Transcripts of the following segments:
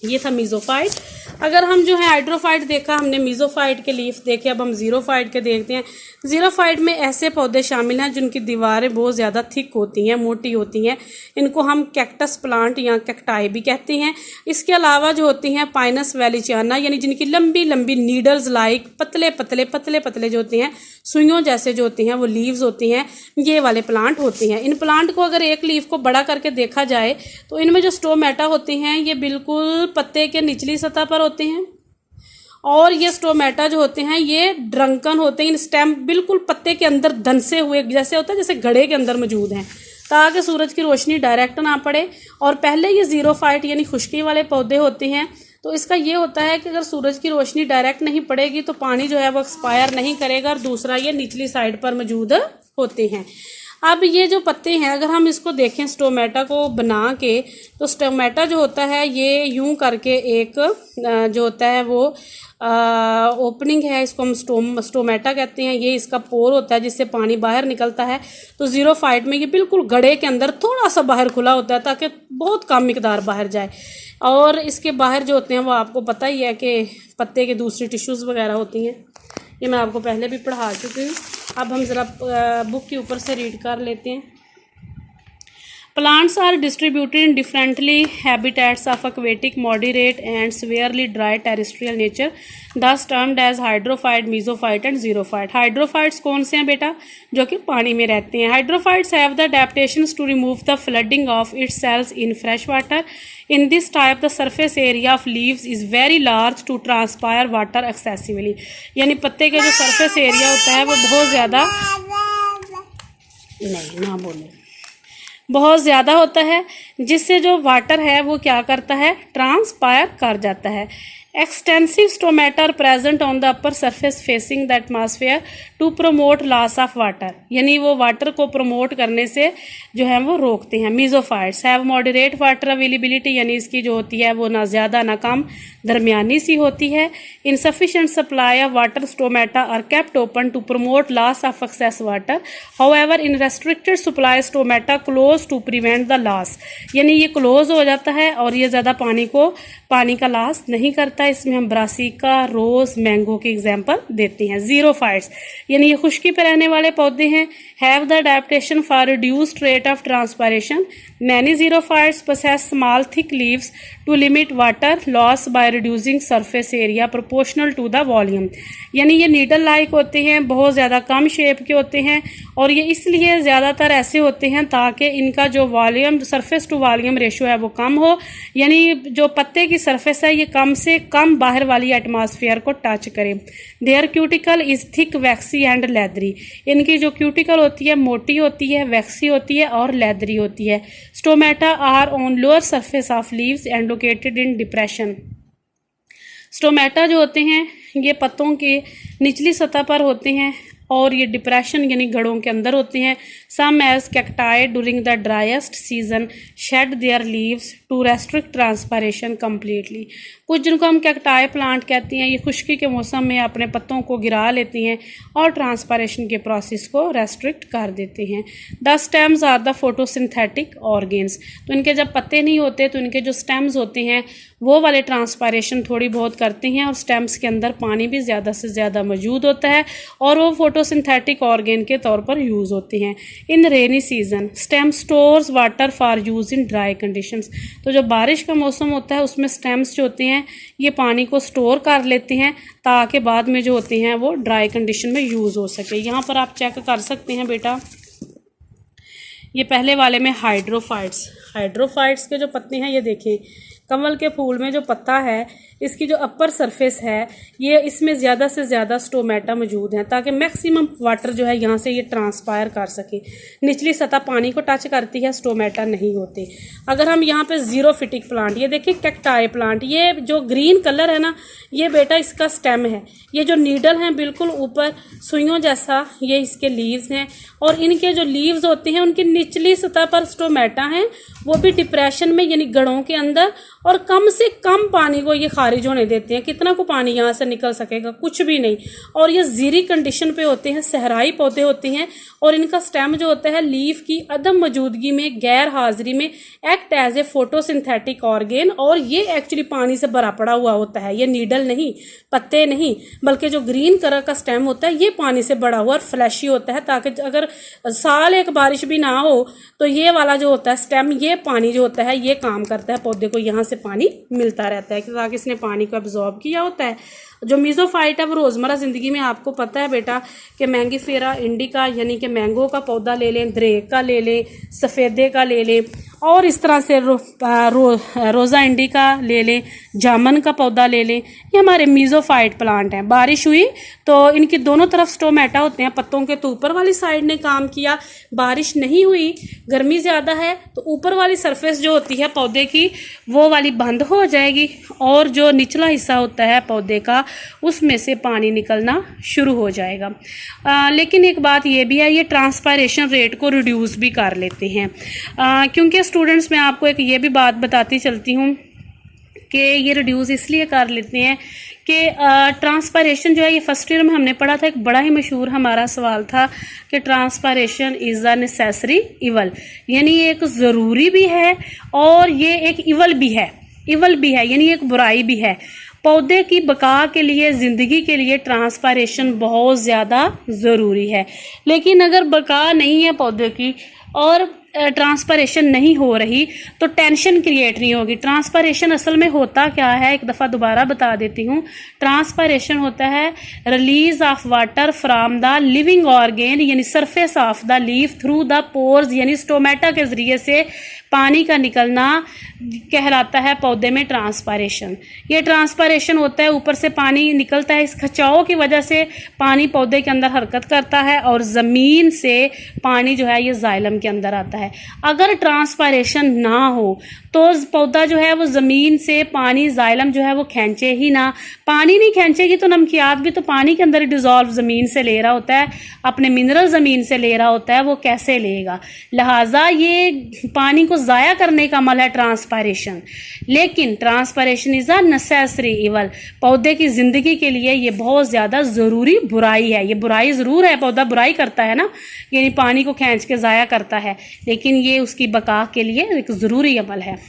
ये था मीजोफाइट। अगर हम जो है हाइड्रोफाइट देखा हमने, मीजोफाइट के लीफ देखे, अब हम जीरोफाइट के देखते हैं। जीरोफाइट में ऐसे पौधे शामिल हैं जिनकी दीवारें बहुत ज़्यादा थिक होती हैं, मोटी होती हैं। इनको हम कैक्टस प्लांट या कैक्टाई भी कहते हैं। इसके अलावा जो होती हैं पाइनस वैलिचियाना, यानी जिनकी लंबी लंबी नीडल्स लाइक पतले पतले जो होते हैं, सुइयों जैसे जो होती हैं वो लीव्स होती हैं, ये वाले प्लांट होते हैं। इन प्लांट को अगर एक लीफ को बड़ा करके देखा जाए तो इनमें जो स्टोमेटा होते हैं ये बिल्कुल पत्ते के निचली सतह पर होते हैं, और ये स्टोमेटा जो होते हैं ये ड्रंकन होते हैं। इन स्टेम बिल्कुल पत्ते के अंदर धंसे हुए जैसे होता है, जैसे घड़े के अंदर मौजूद हैं, ताकि सूरज की रोशनी डायरेक्ट ना पड़े। और पहले ये जीरोफाइट यानी खुश्की वाले पौधे होते हैं, तो इसका ये होता है कि अगर सूरज की रोशनी डायरेक्ट नहीं पड़ेगी तो पानी जो है वो एक्सपायर नहीं करेगा, और दूसरा ये निचली साइड पर मौजूद होते हैं। अब ये जो पत्ते हैं अगर हम इसको देखें स्टोमेटा को बना के, तो स्टोमेटा जो होता है ये यूं करके एक जो होता है वो ओपनिंग है, इसको हम स्टोमेटा कहते हैं। ये इसका पोर होता है जिससे पानी बाहर निकलता है। तो जीरोफाइट में ये बिल्कुल गड़े के अंदर थोड़ा सा बाहर खुला होता है ताकि बहुत कम मिकदार बाहर जाए, और इसके बाहर जो होते हैं वो आपको पता ही है कि पत्ते के दूसरी टिश्यूज़ वगैरह होती हैं। ये मैं आपको पहले भी पढ़ा चुकी हूँ। अब हम ज़रा बुक के ऊपर से रीड कर लेते हैं। Plants are distributed in differently habitats of aquatic, moderate and severely dry terrestrial nature, thus termed as hydrophyte, mesophyte and xerophyte. Hydrophytes कौन से हैं बेटा? जो कि पानी में रहते हैं। Hydrophytes have the adaptations to remove the flooding of its cells in fresh water. In this type, the surface area of leaves is very large to transpire water excessively. यानी पत्ते के जो surface area होता है वो बहुत ज़्यादा नहीं ना बोले बहुत ज़्यादा होता है, जिससे जो वाटर है वो क्या करता है, ट्रांसपायर कर जाता है। Extensive stomata are present on the upper surface facing the atmosphere to promote loss of water, यानी वो वाटर को प्रमोट करने से जो है वो रोकते हैं। Mesophytes have moderate water availability, यानी इसकी जो होती है वो ना ज़्यादा ना कम, दरमियानी सी होती है। Insufficient supply of water stomata are kept open to promote loss of excess water, however in restricted supply stomata close to prevent the loss, यानी ये क्लोज हो जाता है और ये ज़्यादा पानी का लॉस नहीं करता। इसमें हम ब्रासिका, रोज, मैंगो के एग्जाम्पल देते हैं। जीरोफाइट्स यानी ये खुश्की पे रहने वाले पौधे हैं। Have the adaptation for reduced rate of transpiration. Many xerophytes possess small thick leaves to limit water loss by reducing surface area proportional to the volume, यानी ये नीडल लाइक होते हैं, बहुत ज़्यादा कम शेप के होते हैं, और ये इसलिए ज़्यादातर ऐसे होते हैं ताकि इनका जो volume surface to volume ratio है वो कम हो, यानी जो पत्ते की सरफेस है ये कम से कम बाहर वाली एटमॉस्फेयर को टच करे। Their cuticle is thick, waxy and leathery, इनकी जो क्यूटिकल होती है मोटी होती है, वैक्सी होती है और लेदरी होती है। Stomata are on lower surface of leaves and located in depression. Stomata जो होते हैं ये पत्तों के निचली सतह पर होते हैं और ये डिप्रेशन यानी गड़ों के अंदर होते हैं। Some as cacti during the driest season shed their leaves to restrict transpiration completely. कुछ जिनको हम कैक्टाई प्लांट कहते हैं ये खुश्की के मौसम में अपने पत्तों को गिरा लेती हैं और ट्रांसपायरेशन के प्रोसेस को रेस्ट्रिक्ट कर देते हैं। The stems are the photosynthetic organs, तो इनके जब पत्ते नहीं होते तो इनके जो स्टेम्स होते हैं वो वाले ट्रांसपायरेशन थोड़ी बहुत करते हैं, और स्टेम्स के अंदर पानी भी ज़्यादा से ज़्यादा मौजूद होता है और वो फोटोसिंथेटिक ऑर्गेन के तौर पर यूज़ होते हैं। In rainy season stem stores water for use in dry conditions, तो जो बारिश का मौसम होता है उसमें स्टेम्स जो होते हैं ये पानी को स्टोर कर लेते हैं ताकि बाद में जो होते हैं वो ड्राई कंडीशन में यूज़ हो सके। यहाँ पर आप चेक कर सकते हैं बेटा, ये पहले वाले में हाइड्रोफाइट्स के जो पत्ते हैं ये देखें, कमल के फूल में जो पत्ता है इसकी जो अपर सरफेस है ये इसमें ज़्यादा से ज़्यादा स्टोमेटा मौजूद हैं ताकि मैक्सिमम वाटर जो है यहाँ से ये ट्रांसपायर कर सके। निचली सतह पानी को टच करती है, स्टोमेटा नहीं होते। अगर हम यहाँ पे जीरोफिटिक प्लांट ये देखिए, कैक्टाई प्लांट, ये जो ग्रीन कलर है ना ये बेटा इसका स्टेम है, ये जो नीडल हैं बिल्कुल ऊपर सुइयों जैसा ये इसके लीव्स हैं, और इनके जो लीव्स होते हैं उनकी निचली सतह पर स्टोमेटा हैं, वो भी डिप्रेशन में यानी गड़ों के अंदर, और कम से कम पानी को ये खारिज होने देते हैं। कितना को पानी यहाँ से निकल सकेगा, कुछ भी नहीं। और ये जीरी कंडीशन पे होते हैं, सहराई पौधे होते हैं, और इनका स्टेम जो होता है लीफ की अदम मौजूदगी में, गैर हाजिरी में act as a photosynthetic organ, और ये एक्चुअली पानी से भरा पड़ा हुआ होता है। ये नीडल नहीं, पत्ते नहीं, बल्कि जो ग्रीन कलर का स्टेम होता है ये पानी से भरा हुआ और फ्लैशी होता है, ताकि अगर साल एक बारिश भी ना हो तो ये वाला जो होता है स्टेम, ये पानी जो होता है ये काम करता है, पौधे को यहाँ से पानी मिलता रहता है ताकि इसने पानी को एब्जॉर्ब किया होता है। जो मीज़ोफाइट है वो रोज़मर्रा ज़िंदगी में आपको पता है बेटा कि मैंगीफेरा इंडिका यानी कि मैंगो का पौधा ले लें, द्रेक का ले लें, सफ़ेदे का ले लें, और इस तरह से रोज़ा इंडिका ले लें, जामन का पौधा ले लें, ये हमारे मीज़ोफाइट प्लांट हैं। बारिश हुई तो इनकी दोनों तरफ स्टोमेटा होते हैं पत्तों के, तो ऊपर वाली साइड ने काम किया। बारिश नहीं हुई, गर्मी ज़्यादा है, तो ऊपर वाली सरफेस जो होती है पौधे की वो वाली बंद हो जाएगी, और जो निचला हिस्सा होता है पौधे का उसमें से पानी निकलना शुरू हो जाएगा। लेकिन एक बात ये भी है, ये ट्रांसपायरेशन रेट को रिड्यूस भी कर लेते हैं, क्योंकि स्टूडेंट्स मैं आपको एक ये भी बात बताती चलती हूँ कि ये रिड्यूस इसलिए कर लेते हैं कि ट्रांसपायरेशन जो है ये फर्स्ट ईयर में हमने पढ़ा था। एक बड़ा ही मशहूर हमारा सवाल था कि transpiration is a necessary evil, यानी ये एक ज़रूरी भी है और ये एक इवल भी है, यानी एक बुराई भी है। पौधे की बका के लिए, ज़िंदगी के लिए ट्रांसपायरेशन बहुत ज़्यादा ज़रूरी है। लेकिन अगर बका नहीं है पौधे की और ट्रांसपायरेशन नहीं हो रही तो टेंशन क्रिएट नहीं होगी। ट्रांसपायरेशन असल में होता क्या है, एक दफ़ा दोबारा बता देती हूँ। ट्रांसपायरेशन होता है release of water from the living organ यानी surface of the leaf through the pores यानी स्टोमेटा के ज़रिए से पानी का निकलना कहलाता है पौधे में ट्रांसपायरेशन। ये ट्रांसपायरेशन होता है, ऊपर से पानी निकलता है, इस खिंचाव की वजह से पानी पौधे के अंदर हरकत करता है और ज़मीन से पानी जो है ये जाइलम के अंदर आता है। अगर ट्रांसपायरेशन ना हो तो पौधा जो है वो ज़मीन से पानी, जाइलम जो है वो खींचे ही ना। पानी नहीं खींचेगी तो नमकियात भी तो पानी के अंदर ही डिज़ोल्व ज़मीन से ले रहा होता है, अपने मिनरल ज़मीन से ले रहा होता है, वो कैसे लेगा। लिहाजा ये पानी को ज़ाया करने का अमल है ट्रांसपायरेशन। लेकिन transpiration is a necessary evil, पौधे की ज़िंदगी के लिए ये बहुत ज़्यादा ज़रूरी बुराई है। ये बुराई ज़रूर है, पौधा बुराई करता है ना, यानी पानी को खींच के ज़ाया करता है, लेकिन ये उसकी बका के लिए एक ज़रूरी अमल है।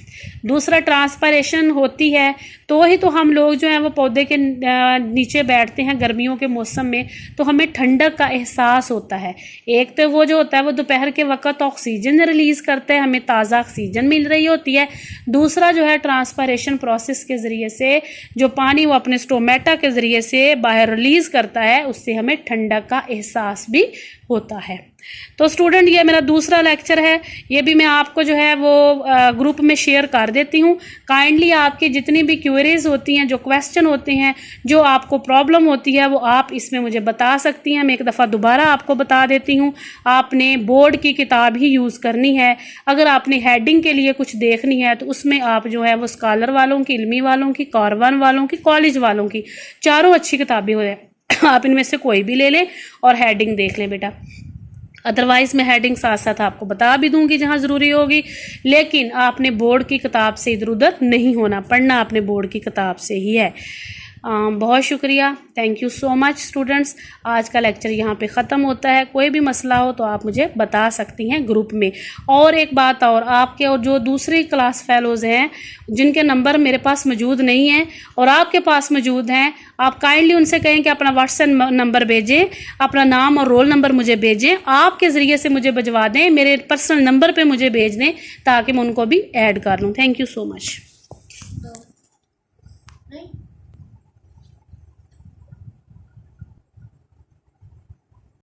दूसरा, ट्रांसपायरेशन होती है तो ही तो हम लोग जो है वो पौधे के नीचे बैठते हैं गर्मियों के मौसम में, तो हमें ठंडक का एहसास होता है। एक तो वो जो होता है वो दोपहर के वक्त ऑक्सीजन रिलीज़ करता है, हमें ताज़ा ऑक्सीजन मिल रही होती है। दूसरा जो है ट्रांसपायरेशन प्रोसेस के ज़रिए से जो पानी वो अपने स्टोमेटा के ज़रिए से बाहर रिलीज़ करता है, उससे हमें ठंडक का एहसास भी होता है। तो स्टूडेंट ये मेरा दूसरा लेक्चर है, ये भी मैं आपको जो है वो ग्रुप में शेयर कर देती हूँ। काइंडली आपकी जितनी भी क्वेरीज होती हैं, जो क्वेश्चन होते हैं, जो आपको प्रॉब्लम होती है, वो आप इसमें मुझे बता सकती हैं। मैं एक दफ़ा दोबारा आपको बता देती हूँ, आपने बोर्ड की किताब ही यूज़ करनी है। अगर आपने हेडिंग के लिए कुछ देखनी है तो उसमें आप जो है वो स्कॉलर वालों की, इल्मी वालों की, कारवान वालों की, कॉलेज वालों की, चारों अच्छी किताबें हो जाए आप इनमें से कोई भी ले लें और हेडिंग देख लें बेटा। अदरवाइज़ मैं हेडिंग साथ साथ आपको बता भी दूंगी जहाँ ज़रूरी होगी, लेकिन आपने बोर्ड की किताब से इधर उधर नहीं होना, पढ़ना आपने बोर्ड की किताब से ही है। बहुत शुक्रिया, thank you so much students. आज का लेक्चर यहाँ पे ख़त्म होता है। कोई भी मसला हो तो आप मुझे बता सकती हैं ग्रुप में। और एक बात और, आपके और जो दूसरी क्लास फेलोज़ हैं जिनके नंबर मेरे पास मौजूद नहीं हैं और आपके पास मौजूद हैं, आप काइंडली उनसे कहें कि अपना व्हाट्सएप नंबर भेजें, अपना नाम और रोल नंबर मुझे भेजें, आपके ज़रिए से मुझे भिजवा दें, मेरे पर्सनल नंबर पे मुझे भेज दें ताकि मैं उनको भी ऐड कर लूँ। Thank you so much.